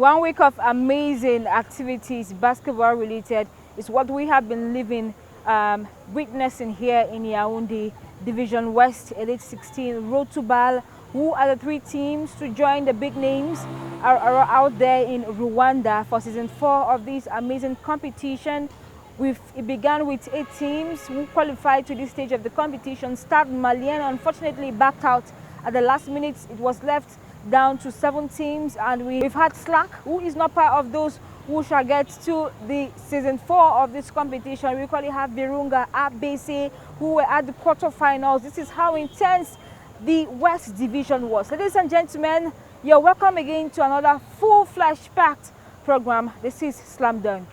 1 week of amazing activities, basketball related, is what we have been witnessing here in Yaoundé. Division West Elite 16 Road to BAL. Who are the 3 teams to join the big names are out there in Rwanda for season 4 of this amazing competition. It began with 8 teams who qualified to this stage of the competition. Stade Malien unfortunately backed out at the last minute. It was left down to 7 teams, and we've had Slack, who is not part of those who shall get to the season 4 of this competition. We currently have Virunga, ABC, who were at the quarterfinals. This is how intense the West Division was. Ladies and gentlemen, you're welcome again to another full-fledged packed program. This is Slam Dunk.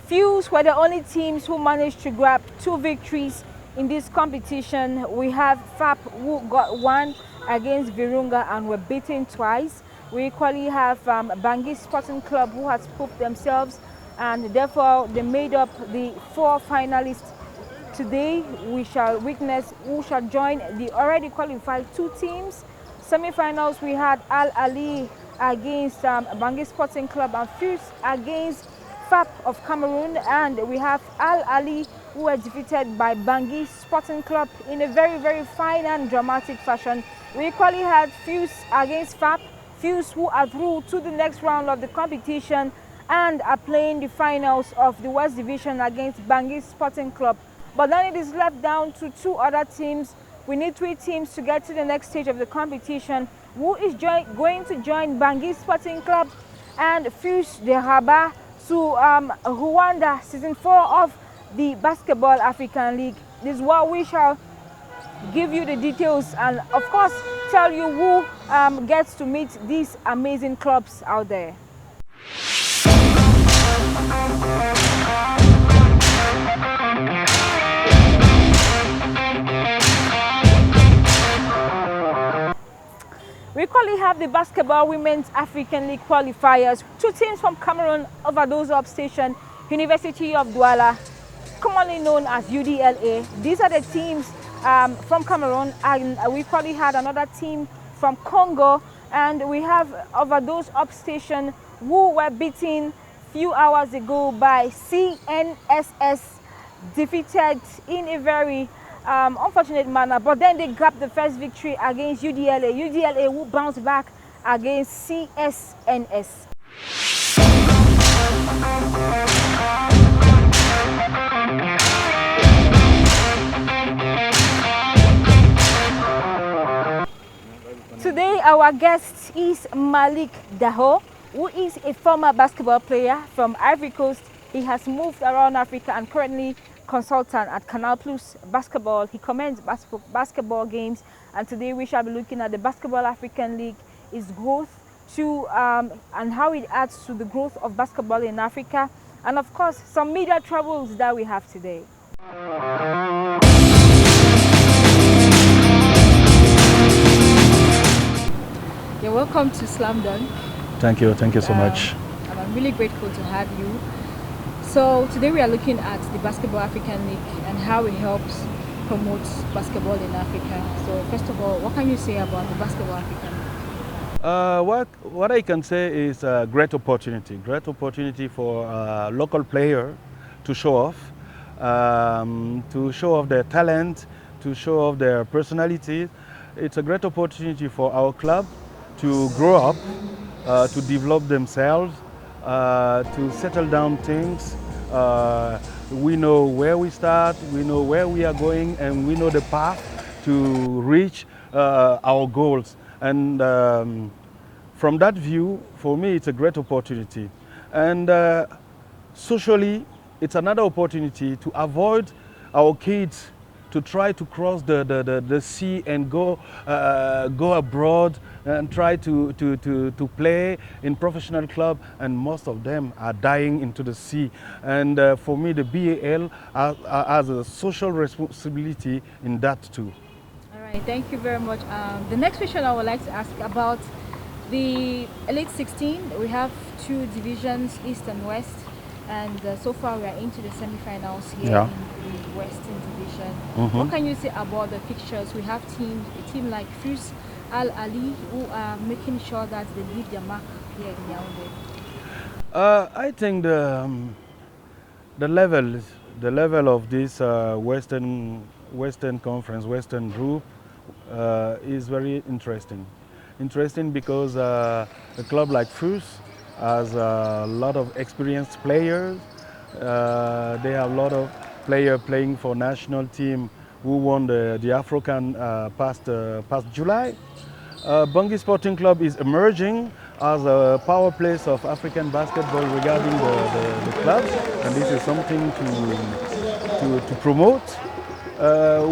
Fuse were the only teams who managed to grab 2 victories in this competition. We have FAP, who got 1 against Virunga and were beaten twice. We equally have Bangui Sporting Club, who has proved themselves, and therefore they made up the 4 finalists. Today we shall witness who shall join the already qualified 2 teams. Semi-finals, we had Al Ali against Bangui Sporting Club and Fuse against FAP of Cameroon, and we have Al Ali, who were defeated by Bangui Sporting Club in a very fine and dramatic fashion. We equally had Fuse against FAP. Fuse, who are through to the next round of the competition and are playing the finals of the West Division against Bangui Sporting Club. But then it is left down to 2 other teams. We need 3 teams to get to the next stage of the competition. Who is going to join Bangui Sporting Club and Fuse de Rabat to Rwanda season 4 of the Basketball African League? This is what we shall give you the details, and of course tell you who gets to meet these amazing clubs out there. We currently have the Basketball Women's African League qualifiers. 2 teams from Cameroon over those of Station University of Douala, commonly known as UDLA. These are the teams from Cameroon, and we probably had another team from Congo, and we have over those up Station who were beaten few hours ago by CNSS, defeated in a very unfortunate manner, but then they grabbed the first victory against UDLA. UDLA who bounced back against CSNS. Today our guest is Malik Daho, who is a former basketball player from Ivory Coast. He has moved around Africa and currently consultant at Canal Plus Basketball. He comments basketball games, and today we shall be looking at the Basketball African League, its growth to and how it adds to the growth of basketball in Africa, and of course some media troubles that we have today. You're welcome to Slam Dunk. Thank you so much. And I'm really grateful to have you. So today we are looking at the Basketball African League and how it helps promote basketball in Africa. So first of all, what can you say about the Basketball African League? What I can say is a great opportunity for local players to show off their talent, to show off their personality. It's a great opportunity for our club to grow up, to develop themselves, to settle down things. We know where we start, we know where we are going, and we know the path to reach our goals. And from that view, for me, it's a great opportunity. And socially, it's another opportunity to avoid our kids to try to cross the sea and go abroad and try to play in professional club, and most of them are dying into the sea. And for me, the BAL has a social responsibility in that too. All right, thank you very much. The next question I would like to ask about the Elite 16. We have 2 divisions, East and West. and so far we are into the semi-finals here Yeah. in the Western Division. Mhm. What can you say about the fixtures? We have a team like Fus Al Ali, who are making sure that they leave their mark here in Yaoundé. I think the level the level of this Western Conference, Western group is very interesting. Interesting because a club like Fus has a lot of experienced players. They have a lot of players playing for national team who won the African past July. Bangui Sporting Club is emerging as a power place of African basketball regarding the club, and this is something to promote.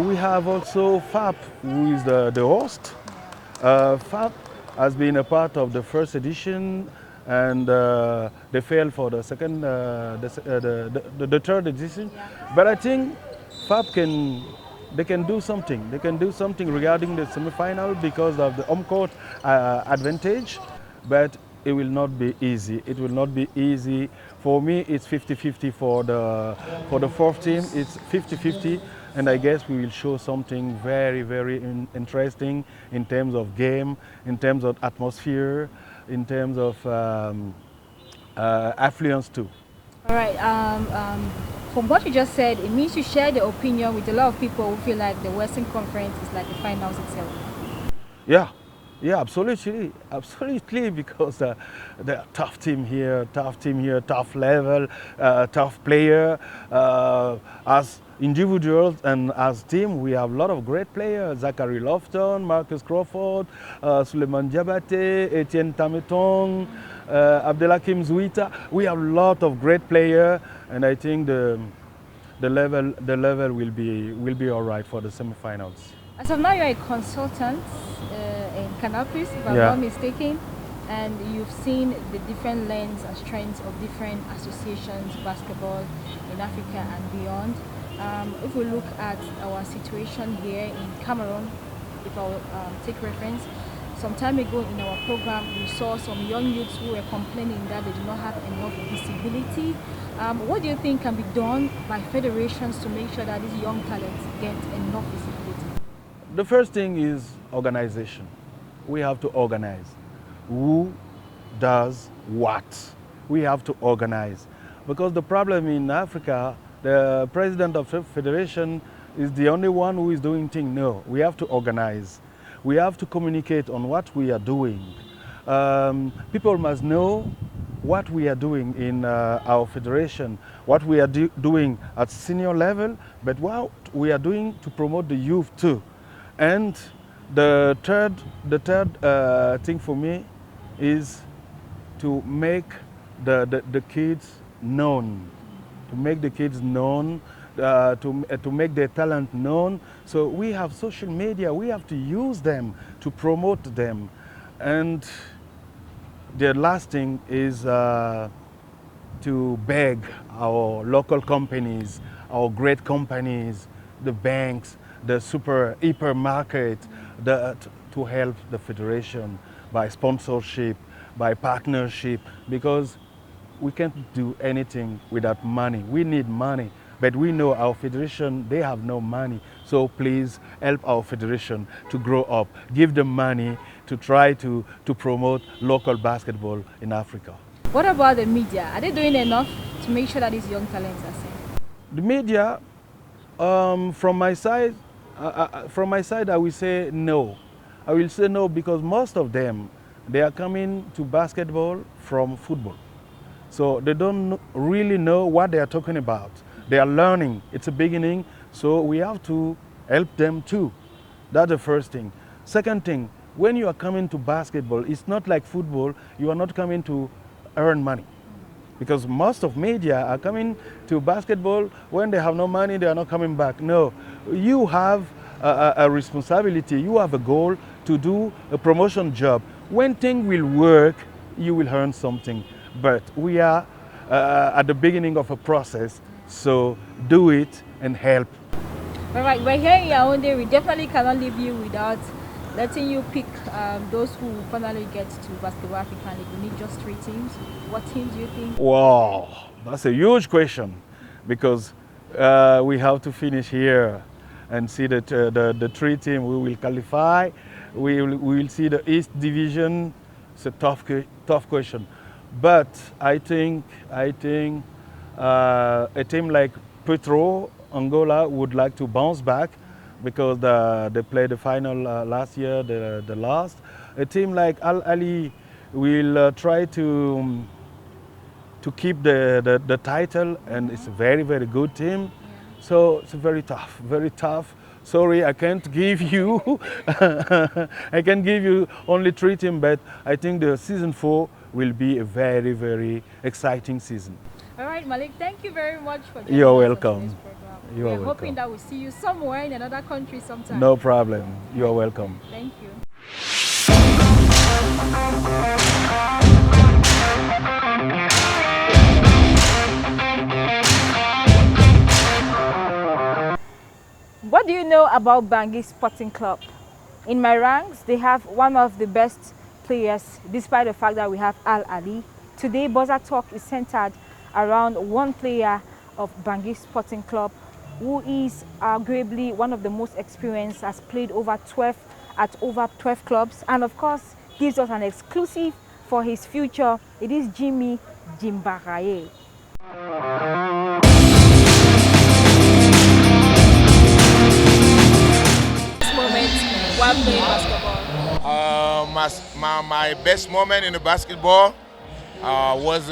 We have also FAP, who is the host. FAP has been a part of the first edition, and they failed for the second, the third edition. But I think FAP they can do something. They can do something regarding the semi-final because of the home court advantage, but it will not be easy. It will not be easy. For me, it's 50-50. For the fourth team, it's 50-50. And I guess we will show something very, very interesting in terms of game, in terms of atmosphere, in terms of affluence too. All right. From what you just said, it means you share the opinion with a lot of people who feel like the Western Conference is like the finals itself. Yeah, yeah, absolutely, absolutely. Because the tough team here, tough level, tough player. As individuals and as team, we have a lot of great players: Zachary Lofton, Marcus Crawford, Suleiman Diabate, Etienne Tametong, Abdelhakim Zouita. We have a lot of great players, and I think the level will be all right for the semifinals. As of now, you're a consultant in Canapris, if I'm not mistaken, and you've seen the different lens and strengths of different associations, basketball in Africa and beyond. If we look at our situation here in Cameroon, if I'll take reference, some time ago in our program, we saw some young youths who were complaining that they do not have enough visibility. What do you think can be done by federations to make sure that these young talents get enough visibility? The first thing is organization. We have to organize. Who does what? We have to organize. Because the problem in Africa, the president of the federation is the only one who is doing things. No, we have to organize. We have to communicate on what we are doing. People must know what we are doing in our federation, what we are doing at senior level, but what we are doing to promote the youth too. And the third thing for me is to make the kids known, to make the kids known, to make their talent known. So we have social media, we have to use them to promote them. And the last thing is to beg our local companies, our great companies, the banks, the hypermarket, to help the federation by sponsorship, by partnership, because we can't do anything without money. We need money, but we know our federation, they have no money. So please help our federation to grow up. Give them money to try to promote local basketball in Africa. What about the media? Are they doing enough to make sure that these young talents are seen? The media, from my side, I will say no. I will say no because most of them, they are coming to basketball from football. So they don't really know what they are talking about. They are learning. It's a beginning, so we have to help them too. That's the first thing. Second thing, when you are coming to basketball, it's not like football. You are not coming to earn money. Because most of media are coming to basketball when they have no money, they are not coming back. No, you have a responsibility, you have a goal to do a promotion job. When things will work, you will earn something. But we are at the beginning of a process, so do it and help. All right, we're here in Yaoundé. We definitely cannot leave you without letting you pick those who finally get to Basketball African League. We need just 3 teams. What teams do you think? Wow, that's a huge question because we have to finish here and see that the 3 teams we will qualify. We will see the East Division. It's a tough question, but I think a team like Petro Angola would like to bounce back because they played the final last year, the last. A team like Al Ali will try to keep the title, and it's a very, very good team. So it's very tough, very tough. Sorry, I can't give you, I can give you only 3 teams, but I think the season 4 will be a very, very exciting season. All right, Malik, thank you very much for joining You're us on welcome. today's program. You're We're welcome. hoping that we'll see you somewhere in another country sometime. No problem. You're welcome. Thank you. What do you know about Bangui Sporting Club? In my ranks, they have one of the best players, despite the fact that we have Al Ali. Today, Buzzer Talk is centered around one player of Bangui Sporting Club, who is arguably one of the most experienced, has played over 12 clubs, and of course, gives us an exclusive for his future. It is Jimmy Jimbaraye. While playing basketball? My best moment in the basketball was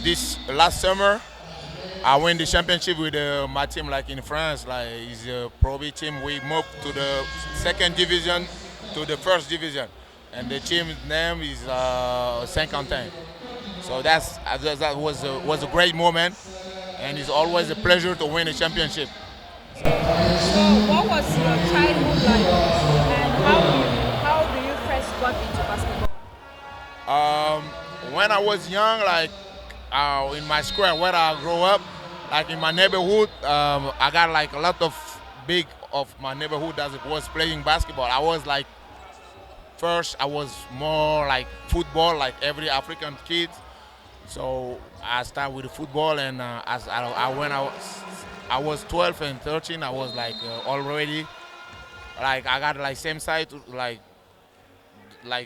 this last summer. I won the championship with my team, like in France. Like it's a Pro B team. We moved to the 2nd division to the 1st division, and the team's name is Saint-Quentin. So that was a great moment, and it's always a pleasure to win a championship. So what was your childhood like, and how do you first got into basketball? When I was young, like in my square where I grew up, like in my neighborhood, I got like a lot of big of my neighborhood that was playing basketball. I was like, first I was more like football, like every African kid. So I started with football, and when I was 12 and 13, I was like already, like I got like same side like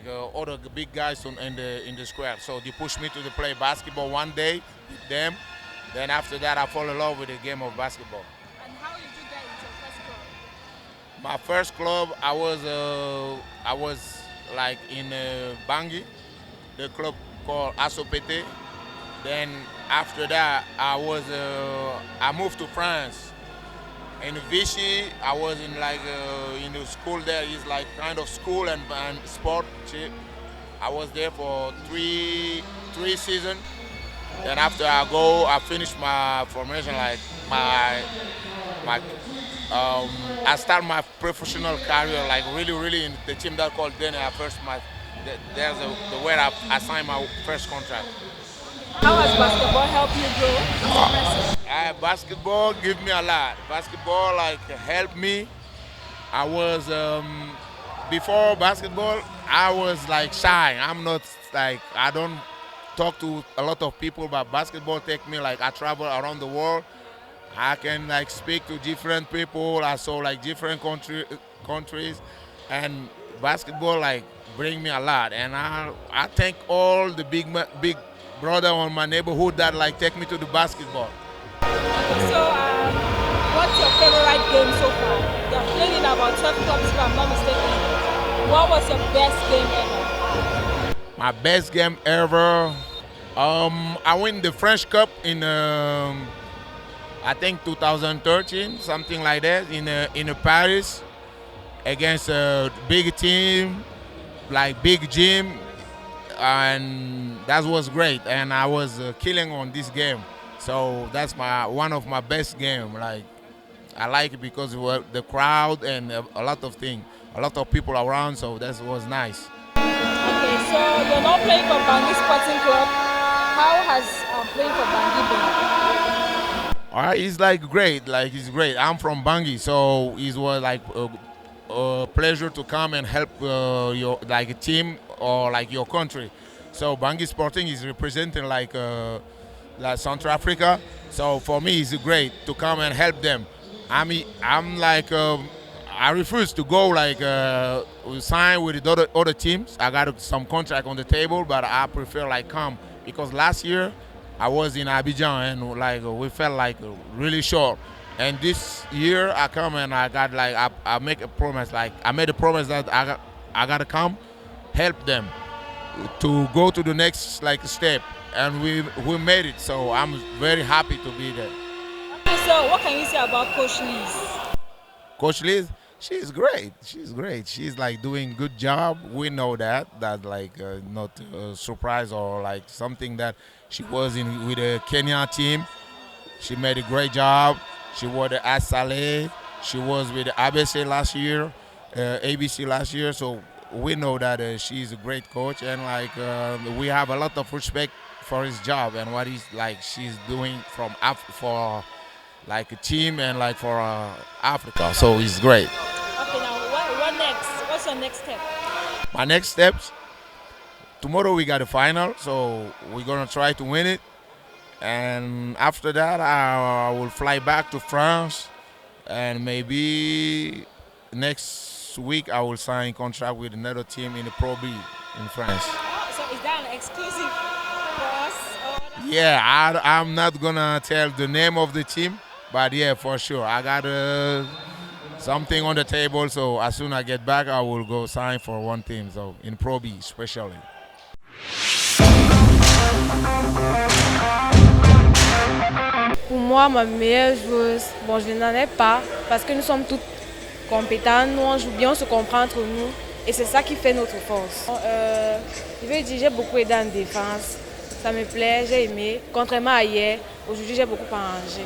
other big guys in the square. So they pushed me to play basketball one day with them. Then after that, I fell in love with the game of basketball. And how did you get into your first club? My first club, I was like in Bangui, the club called Asopete. Then after that, I moved to France. In Vichy, I was in like in the school there. It's like kind of school and sport. I was there for three seasons. Then after I finished my formation, like I start my professional career like really in the team that called Dene. There's the where I signed my first contract. How has basketball helped you grow as a person? Basketball give me a lot. Basketball like helped me. I was before basketball, I was like shy. I'm not like, I don't talk to a lot of people, but basketball take me like, I travel around the world. I can like speak to different people. I saw like different countries, and basketball like bring me a lot. And I thank all the big brother on my neighborhood that like take me to the basketball. So, what's your favorite game so far? You're playing in about 12 clubs, if I'm not mistaken. What was your best game ever? My best game ever. I win the French Cup in I think 2013, something like that, in Paris against a big team, like Big Jim. And that was great, and I was killing on this game. So that's one of my best game. Like I like it because the crowd and a lot of things, a lot of people around. So that was nice. Okay, so you're not playing for Bangui Sporting Club. How has playing for Bangui been? All right, it's like great. Like it's great. I'm from Bangui, so it was like pleasure to come and help your like a team or like your country. So Bangui Sporting is representing like Central Africa. So for me, it's great to come and help them. I'm like I refuse to go like sign with the other teams. I got some contract on the table, but I prefer like come because last year I was in Abidjan and like we felt like really short. And this year I come and I got like I make a promise like I made a promise that I gotta come help them to go to the next like step, and we made it. So I'm very happy to be there. Okay, so what can you say about Coach Liz? Coach Liz, she's great. She's great. She's like doing good job. We know that. That like not a surprise or like something that she was in with the Kenya team. She made a great job. She was the Asale. She was with the ABC last year, ABC last year. So we know that she's a great coach, and like we have a lot of respect for his job and what she's doing for like a team and like for Africa. So it's great. Okay, now what next? What's your next step? My next steps, tomorrow we got a final, so we're gonna try to win it. And after that, I will fly back to France, and maybe next week I will sign contract with another team in the Pro B in France. Oh, so is that an exclusive for us? Or Yeah, I'm not gonna tell the name of the team, but yeah, for sure, I got something on the table. So as soon as I get back, I will go sign for one team, so in Pro B especially. Pour moi, ma meilleure joueuse, bon, je n'en ai pas parce que nous sommes toutes compétentes, nous on joue bien, on se comprend entre nous et c'est ça qui fait notre force. Je veux dire, j'ai beaucoup aidé en défense, ça me plaît, j'ai aimé. Contrairement à hier, aujourd'hui j'ai beaucoup arrangé.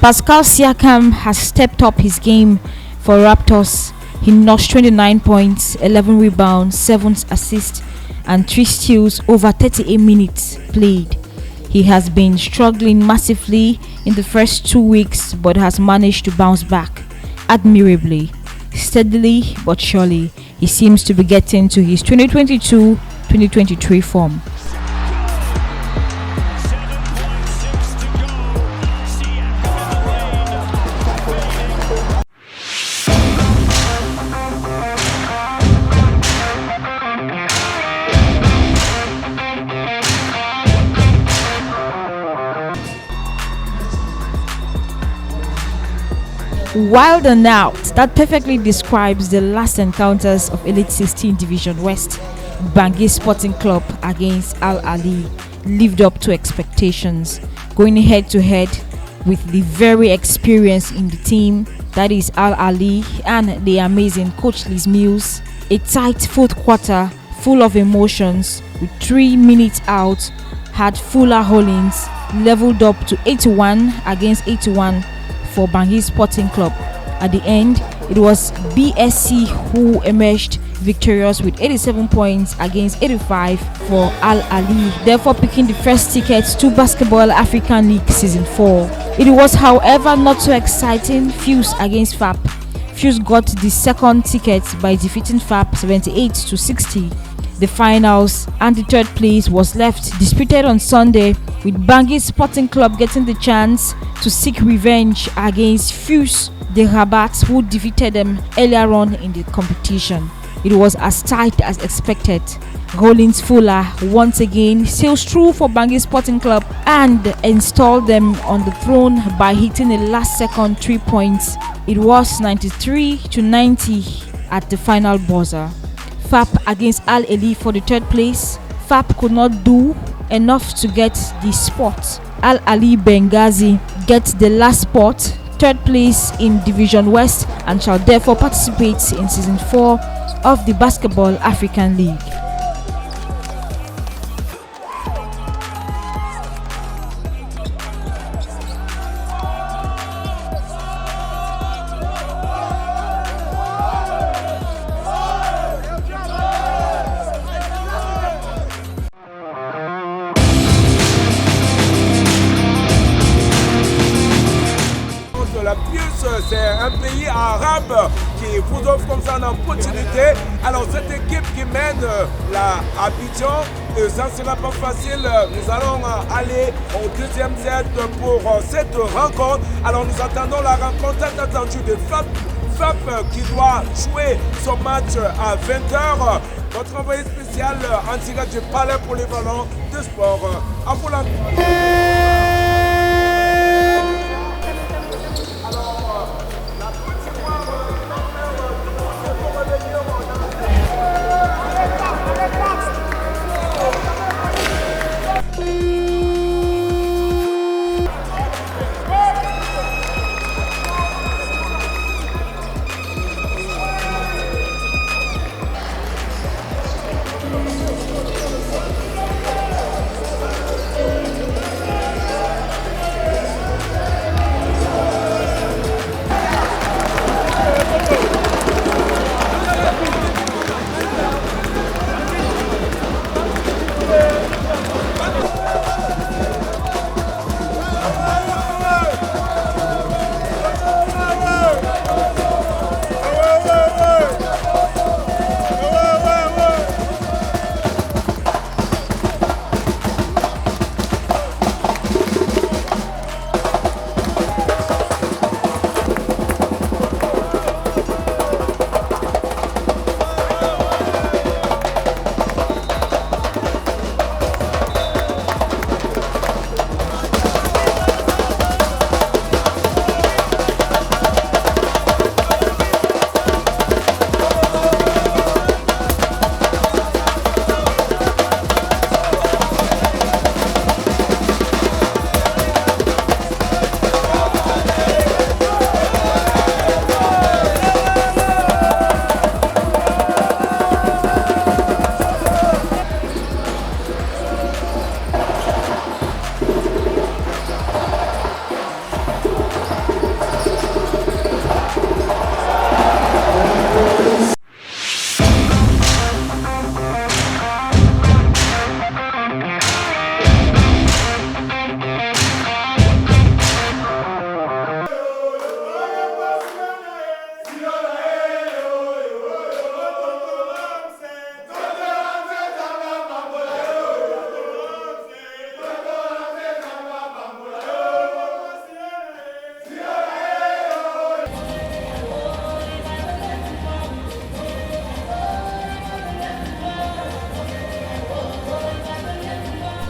Pascal Siakam has stepped up his game for Raptors. He notched 29 points, 11 rebounds, 7 assists, and 3 steals over 38 minutes played. He has been struggling massively in the first 2 weeks, but has managed to bounce back admirably. Steadily but surely, he seems to be getting to his 2022-2023 form. Wild and Out, that perfectly describes the last encounters of Elite 16 Division West. Bangui Sporting Club against Al Ali lived up to expectations, going head to head with the very experienced in the team, that is Al Ali, and the amazing Coach Liz Mills. A tight fourth quarter full of emotions with 3 minutes out had Fuller Hollins leveled up to 81 against 81 for Bangui Sporting Club. At the end, it was BSC who emerged victorious with 87 points against 85 for Al Ali, therefore picking the first tickets to Basketball African League Season 4. It was, however, not so exciting. Fuse against FAP. Fuse got the second ticket by defeating FAP 78-60. The finals and the third place was left disputed on Sunday, with Bangui Sporting Club getting the chance to seek revenge against Fuse de Rabat, who defeated them earlier on in the competition. It was as tight as expected. Rollins Fuller once again sails through for Bangui Sporting Club and installed them on the throne by hitting a last second 3 points. It was 93-90 at the final buzzer. FAP against Al Ali for the third place. FAP could not do enough to get the spot. Al Ali Benghazi gets the last spot, third place in Division West, and shall therefore participate in Season 4 of the Basketball African League. En plus, c'est un pays arabe qui vous offre comme ça une opportunité. Alors cette équipe qui mène la Abidjan, ça ne sera pas facile. Nous allons aller au deuxième set pour cette rencontre. Alors nous attendons la rencontre attendue de FAP qui doit jouer son match à 20h. Notre envoyé spécial en direct du Palais Polyvalent de Sport à Boulogne.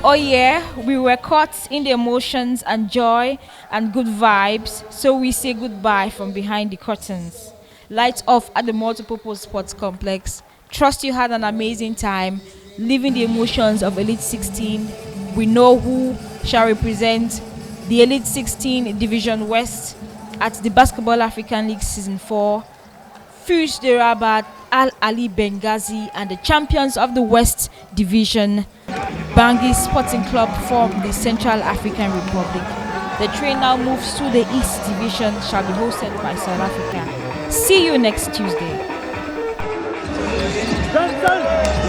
Oh yeah, we were caught in the emotions and joy and good vibes, so we say goodbye from behind the curtains. Lights off at the Multipurpose Sports Complex. Trust you had an amazing time, living the emotions of Elite 16. We know who shall represent the Elite 16 Division West at the Basketball African League Season 4. FUS de Rabat, Al Ali Benghazi, and the champions of the West Division, Bangui Sporting Club from the Central African Republic. The train now moves to the East Division, shall be hosted by South Africa. See you next Tuesday. Done.